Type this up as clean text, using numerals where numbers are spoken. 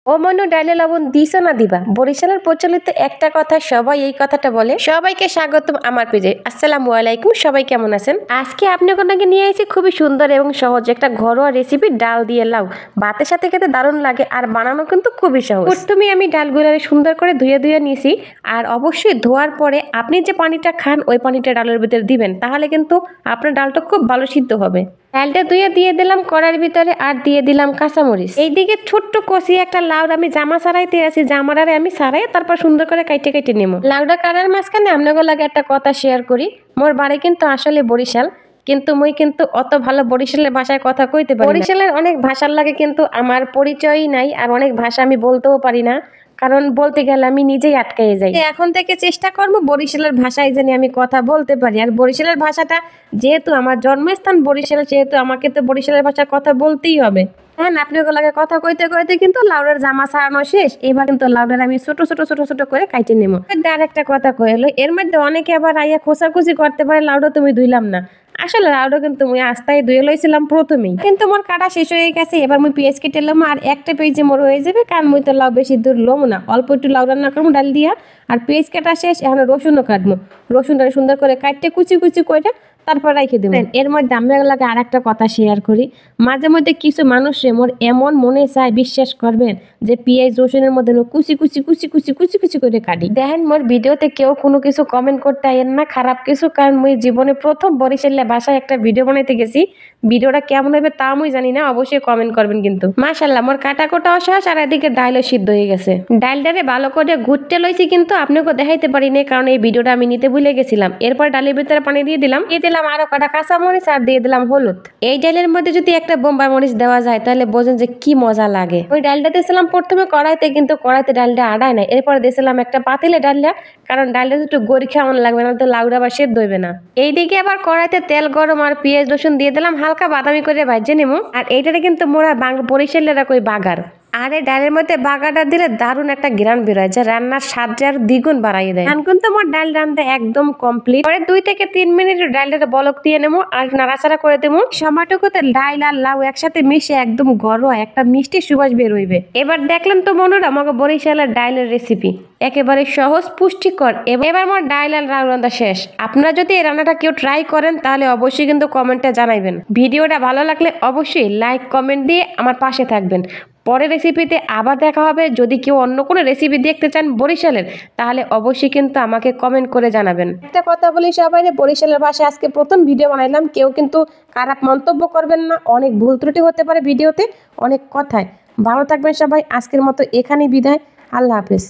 ও মনু ডালে লবণ দিছো না দিবা? বরিশালের প্রচলিত একটা কথা, সবাই এই কথাটা বলে। সবাইকে স্বাগতম আমার পেজে। আসসালামু আলাইকুম, সবাই কেমন আছেন? আজকে আপনাকে নিয়ে এসেছি খুবই সুন্দর এবং সহজ একটা ঘরোয়া রেসিপি, ডাল দিয়ে লাউ। ভাতের সাথে খেতে দারুণ লাগে আর বানানো কিন্তু খুবই সহজ। প্রথমে আমি ডালগুলো সুন্দর করে ধুয়ে নিয়েছি। আর অবশ্যই ধোয়ার পরে আপনি যে পানিটা খান ওই পানিটা ডালের ভিতরে দিবেন, তাহলে কিন্তু আপনার ডালটা খুব ভালো সিদ্ধ হবে। ডালটা ধুয়ে দিয়ে দিলাম কড়াইয়ের ভিতরে আর দিয়ে দিলাম কাঁচামরিচ। এইদিকে ছোট্ট কষি একটা লাউ আমি জামা ছাড়াইতে আছি, জামাটারে আমি ছাড়াই তারপর সুন্দর করে কাইটে নেবো। লাউটা কাটার মাঝখানে আপনাকে লাগে একটা কথা শেয়ার করি। মোর বাড়ি কিন্তু আসলে বরিশাল, কিন্তু মুই কিন্তু অত ভালো বরিশালের ভাষায় কথা কইতে পারি না। বরিশালের অনেক ভাষার লাগে কিন্তু আমার পরিচয়ই নাই, আর অনেক ভাষা আমি বলতেও পারি না, কারণ বলতে গেলে আমি নিজেই আটকায়ে যাই। এখন থেকে চেষ্টা করবো বরিশালের ভাষায় জানি আমি কথা বলতে পারি। আর বরিশালের ভাষাটা যেহেতু আমার জন্মস্থান বরিশাল, সেহেতু আমাকে তো বরিশালের ভাষা কথা বলতেই হবে। হ্যাঁ, আপনি ওগুলোকে কথা কইতে কইতে কিন্তু লাউডের জামা ছাড়ানো শেষ। এবার কিন্তু লাউডের আমি ছোট করে কাইটে নেবো। আর একটা কথা কইলো, এর মধ্যে অনেকে আবার আইয়া খোঁচাখুচি করতে পারে লাউডা তুমি ধুইলাম না। আসলে লাউডা কিন্তু মুই আস্তায় ধুয়ে লইছিলাম প্রথমেই, কিন্তু মোর কাটা শেষ হয়ে গেছে। এবার মুই পেঁয়াজ কেটে এলাম, আর একটা পেঁয়াজে মোর হয়ে যাবে, কারণ মুই তো লাউ বেশি দূর লমো না, অল্প একটু লাউ রান্না করবো ডাল দিয়া। আর পেঁয়াজ কাটা শেষ, এখন রসুনও কাটবো। রসুনটা সুন্দর করে কাটতে কুচি করে তারপর রাখে দেবেন। এর মধ্যে আমি লাগে আর একটা কথা শেয়ার করি। মাঝে মধ্যে কিছু মানুষে মোর এমন মনে চায়, বিশ্বাস করবেন, যে পেঁয়াজ রসুনের মধ্যে কুচি করে কাটি। দেখেন মোর ভিডিওতে কেউ কোনো কিছু কমেন্ট করতে আইয়েন না খারাপ কিছু, কারণ মুই জীবনে প্রথম বরিশালের ভাষায় একটা ভিডিও বানাইতে গেছি। ভিডিওটা কেমন হবে তা মুই জানি না, অবশ্যই কমেন্ট করবেন কিন্তু। মাশাআল্লাহ, মোর কাটা কোটাও শেষ, আর এদিকে ডালও সিদ্ধ হয়ে গেছে। ডালটারে ভালো করে ঘুরতে লইছি, কিন্তু আপনাকে দেখাইতে পারিনি, কারণ এই ভিডিওটা আমি নিতে ভুলে গেছিলাম। এরপর ডালের ভিতরে পানি দিয়ে দিলাম আরো কটা কাঁচামরিচ, আর দিয়ে দিলাম হলুদ। এই ডালের মধ্যে যদি একটা বোম্বাই মরিচ দেওয়া যায় তাহলে বোঝেন যে কি মজা লাগে। ওই ডালটা দিয়েছিলাম প্রথমে কড়াইতে, কিন্তু কড়াইতে ডালটা আড়ায় না। এরপর দিয়েছিলাম একটা পাতিলে ডালটা, কারণ ডালটা একটু গড়ি খাওয়ানো লাগবে, না তো লাউডা আবার সেদ্ধ হইবে না। এইদিকে আবার কড়াইতে তেল গরম আর পেঁয়াজ রসুন দিয়ে দিলাম, হালকা বাদামি করে ভাজে নেবো। আর এইটারে কিন্তু মোরা বরিশালেরা কই বাগার। আর এই ডালের মধ্যে বাগাটা দিলে দারুণ একটা ঘ্রাণ বেরোয়, যা রান্নার স্বাদটা আর দ্বিগুণ বাড়াই দেয়। এখন কিন্তু আমার ডাল রান্না একদম কমপ্লিট। পরে 2 থেকে 3 মিনিট ডালটা বলক দিয়ে নেবো আর নাড়াচাড়া করে দেবো। সময়টুকুতে ডাল আর লাউ একসাথে মিশে একদম ঘরোয়া একটা মিষ্টি সুবাস বের হইবে। এবার দেখলেন তো বন্ধুরা আমাকে বরিশালের ডালের রেসিপি, একেবারে সহজ পুষ্টিকর। এবার আমার ডাল আর লাউ রান্না শেষ। আপনারা যদি এই রান্নাটা কেউ ট্রাই করেন তাহলে অবশ্যই কিন্তু কমেন্টে জানাইবেন। ভিডিওটা ভালো লাগলে অবশ্যই লাইক কমেন্ট দিয়ে আমার পাশে থাকবেন। পরের রেসিপিতে আবার দেখা হবে। যদি কেউ অন্য কোনো রেসিপি দেখতে চান বরিশালের, তাহলে অবশ্যই কিন্তু আমাকে কমেন্ট করে জানাবেন। একটা কথা বলি সবাই, বরিশালের ভাষায় আজকে প্রথম ভিডিও বানাইলাম, কেউ কিন্তু খারাপ মন্তব্য করবেন না। অনেক ভুল ত্রুটি হতে পারে ভিডিওতে, অনেক কথায়। ভালো থাকবেন সবাই, আজকের মতো এখানেই বিদায়। আল্লাহ হাফেজ।